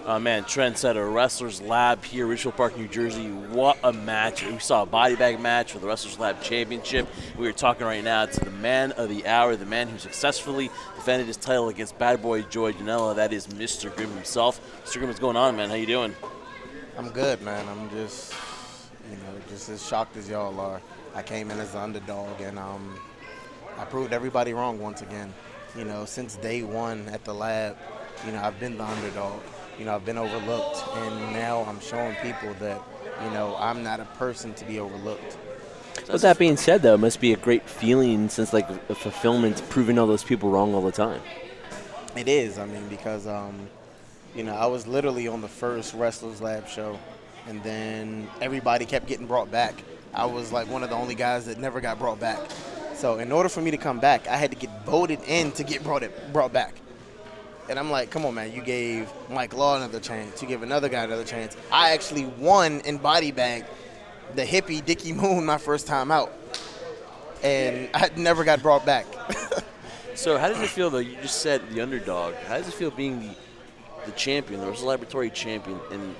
Man, trendsetter, Wrestlers Lab here, Richfield Park, New Jersey. What a match. We saw a body bag match for the Wrestlers Lab Championship. We are talking right now to the man of the hour, the man who successfully defended his title against bad boy Joy Janela. That is Mr. Grim himself. Mr. Grim, what's going on, man? How you doing? I'm good, man. I'm just, just as shocked as y'all are. I came in as the underdog, and I proved everybody wrong once again. Since day one at the lab, I've been the underdog. I've been overlooked, and now I'm showing people that, I'm not a person to be overlooked. With that being said, though, it must be a great feeling since, like, a fulfillment, proving all those people wrong all the time. It is, because, I was literally on the first Wrestlers Lab show, and then everybody kept getting brought back. I was, like, one of the only guys that never got brought back. So in order for me to come back, I had to get voted in to get brought back. And I'm like, come on, man, you gave Mike Law another chance. You gave another guy another chance. I actually won in body bag the hippie Dickie Moon my first time out. And I never got brought back. So how does it feel, though? You just said the underdog. How does it feel being the champion, the Wrestle Laboratory champion, and,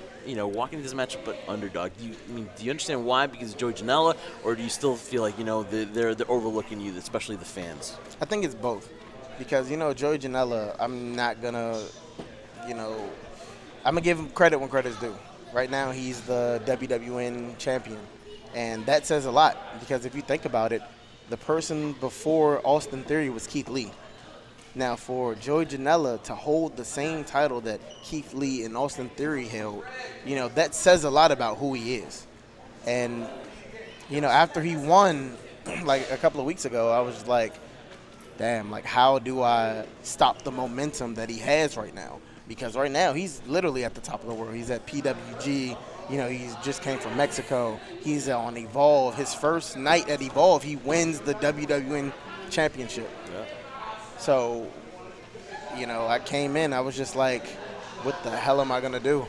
walking into this matchup but underdog? Do you understand why? Because of Joey Janela, or do you still feel like, they're overlooking you, especially the fans? I think it's both. Because, Joey Janela, I'm not going to, I'm going to give him credit when credit's due. Right now, he's the WWN champion. And that says a lot, because if you think about it, the person before Austin Theory was Keith Lee. Now, for Joey Janela to hold the same title that Keith Lee and Austin Theory held, that says a lot about who he is. And, after he won, like a couple of weeks ago, I was like, damn, like, how do I stop the momentum that he has right now? Because right now, he's literally at the top of the world. He's at PWG. He just came from Mexico. He's on Evolve. His first night at Evolve, he wins the WWN championship. Yeah. So, I came in, I was just like, what the hell am I going to do?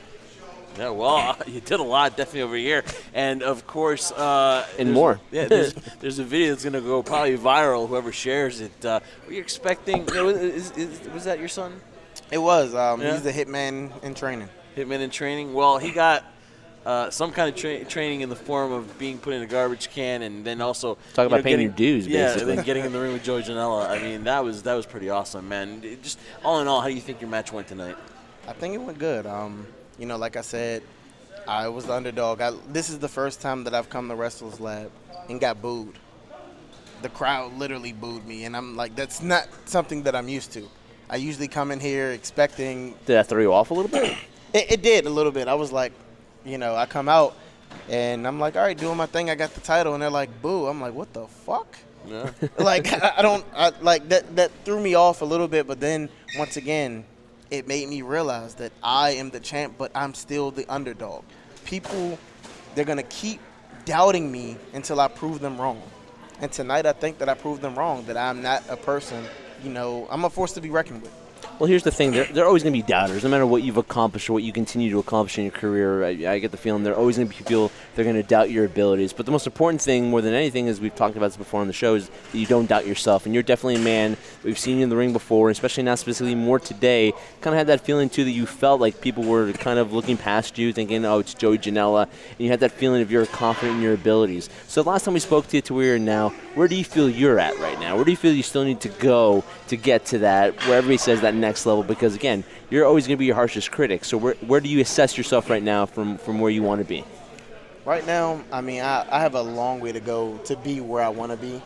Yeah, well, you did a lot definitely over here. And, of course, and more. Yeah, there's a video that's going to go probably viral, whoever shares it. Were you expecting, was that your son? It was. He's the Hitman in training. Hitman in training? Well, he got some kind of training in the form of being put in a garbage can, and then also talk about paying your dues, basically. Yeah, and then getting in the ring with Joey Janela. That was pretty awesome, man. Just all in all, how do you think your match went tonight? I think it went good. Like I said, I was the underdog. This is the first time that I've come to Wrestlers Lab and got booed. The crowd literally booed me, and I'm like, that's not something that I'm used to. I usually come in here expecting. Did that throw you off a little bit? It did a little bit. I was like, I come out, and I'm like, all right, doing my thing. I got the title, and they're like, boo. I'm like, what the fuck? Yeah. Like, that threw me off a little bit, but then once again, it made me realize that I am the champ, but I'm still the underdog. People, they're going to keep doubting me until I prove them wrong. And tonight I think that I proved them wrong, that I'm not a person, I'm a force to be reckoned with. Well, here's the thing. There are always going to be doubters. No matter what you've accomplished or what you continue to accomplish in your career, I get the feeling there are always going to be people that are going to doubt your abilities. But the most important thing, more than anything, as we've talked about this before on the show, is that you don't doubt yourself. And you're definitely a man. We've seen you in the ring before, especially now specifically more today. Kind of had that feeling, too, that you felt like people were kind of looking past you, thinking, oh, it's Joey Janela. And you had that feeling of you're confident in your abilities. So the last time we spoke to you to where you're now, where do you feel you're at right now? Where do you feel you still need to go to get to that, where everybody says that next level? Because, again, you're always going to be your harshest critic. So where do you assess yourself right now from where you want to be? Right now, I have a long way to go to be where I want to be.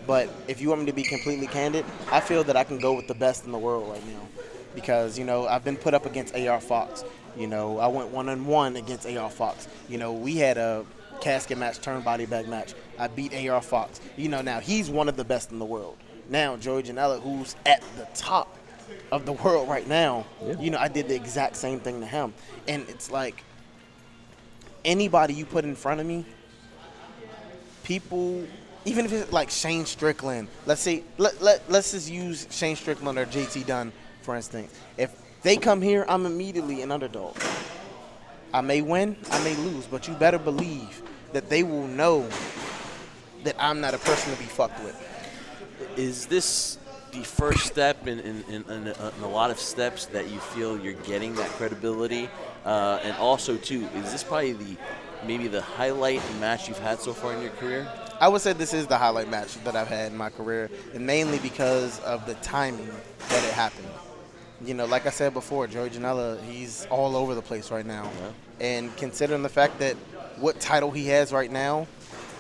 But if you want me to be completely candid, I feel that I can go with the best in the world right now. Because, I've been put up against A.R. Fox. I went one-on-one against A.R. Fox. We had a casket match, turn body bag match. I beat A.R. Fox. Now he's one of the best in the world. Now, Joey Janela, who's at the top of the world right now, I did the exact same thing to him. And it's like, anybody you put in front of me, people, even if it's like Shane Strickland, let's say, let's just use Shane Strickland or JT Dunn, for instance. If they come here, I'm immediately an underdog. I may win, I may lose, but you better believe that they will know that I'm not a person to be fucked with. Is this the first step in a lot of steps that you feel you're getting that credibility? And also, too, is this probably maybe the highlight match you've had so far in your career? I would say this is the highlight match that I've had in my career, and mainly because of the timing that it happened. Like I said before, Joey Janela, he's all over the place right now. Yeah. And considering the fact that what title he has right now,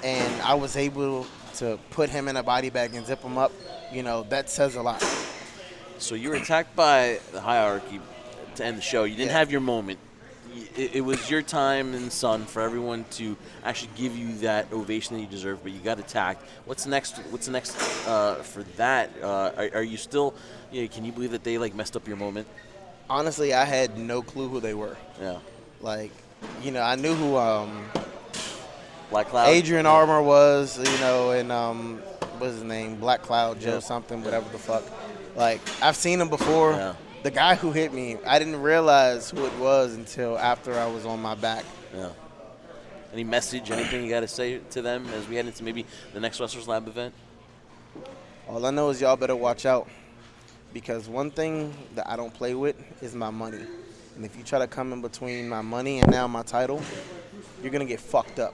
and I was able to put him in a body bag and zip him up, that says a lot. So you were attacked by the hierarchy to end the show. You didn't have your moment. It was your time in the sun for everyone to actually give you that ovation that you deserve, but you got attacked. What's next? What's next for that? Are you still? Can you believe that they messed up your moment? Honestly, I had no clue who they were. Yeah. I knew who Black Cloud? Adrian Armour was, and what's his name? Black Cloud, Joe something, whatever the fuck. I've seen him before. Yeah. The guy who hit me, I didn't realize who it was until after I was on my back. Yeah. Any message, anything you got to say to them as we head into maybe the next Wrestlers Lab event? All I know is y'all better watch out, because one thing that I don't play with is my money. And if you try to come in between my money and now my title, you're going to get fucked up.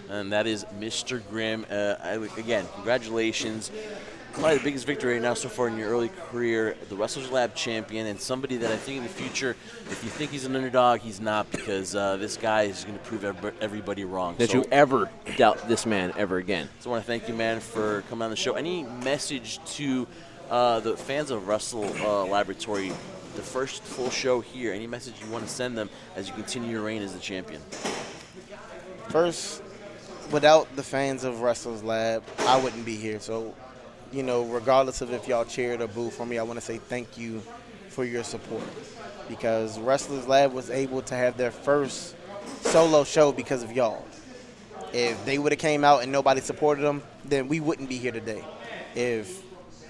And that is Mr. Grim. Again, congratulations. Probably the biggest victory right now so far in your early career, the Wrestlers Lab champion, and somebody that I think in the future, if you think he's an underdog, he's not, because this guy is going to prove everybody wrong. That you ever doubt this man ever again. So I want to thank you, man, for coming on the show. Any message to the fans of Wrestle Laboratory, the first full show here, any message you want to send them as you continue your reign as the champion? First, without the fans of Wrestlers Lab, I wouldn't be here. So, regardless of if y'all cheered or booed for me, I want to say thank you for your support, because Wrestlers Lab was able to have their first solo show because of y'all. If they would have came out and nobody supported them, then we wouldn't be here today. If,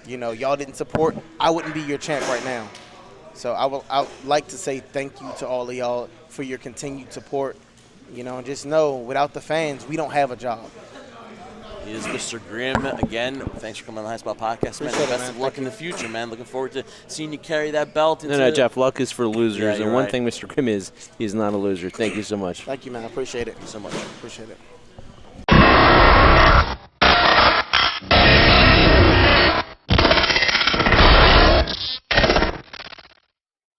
y'all didn't support, I wouldn't be your champ right now. So I would like to say thank you to all of y'all for your continued support. And just know, without the fans, we don't have a job. He is Mr. Grim. Again, thanks for coming on the High Spot Podcast, man. Best of luck in the future, man. Looking forward to seeing you carry that belt. No, Jeff, luck is for losers. Yeah, and one thing Mr. Grim is, he's not a loser. Thank you so much. Thank you, man. I appreciate it. Thank you so much. Appreciate it.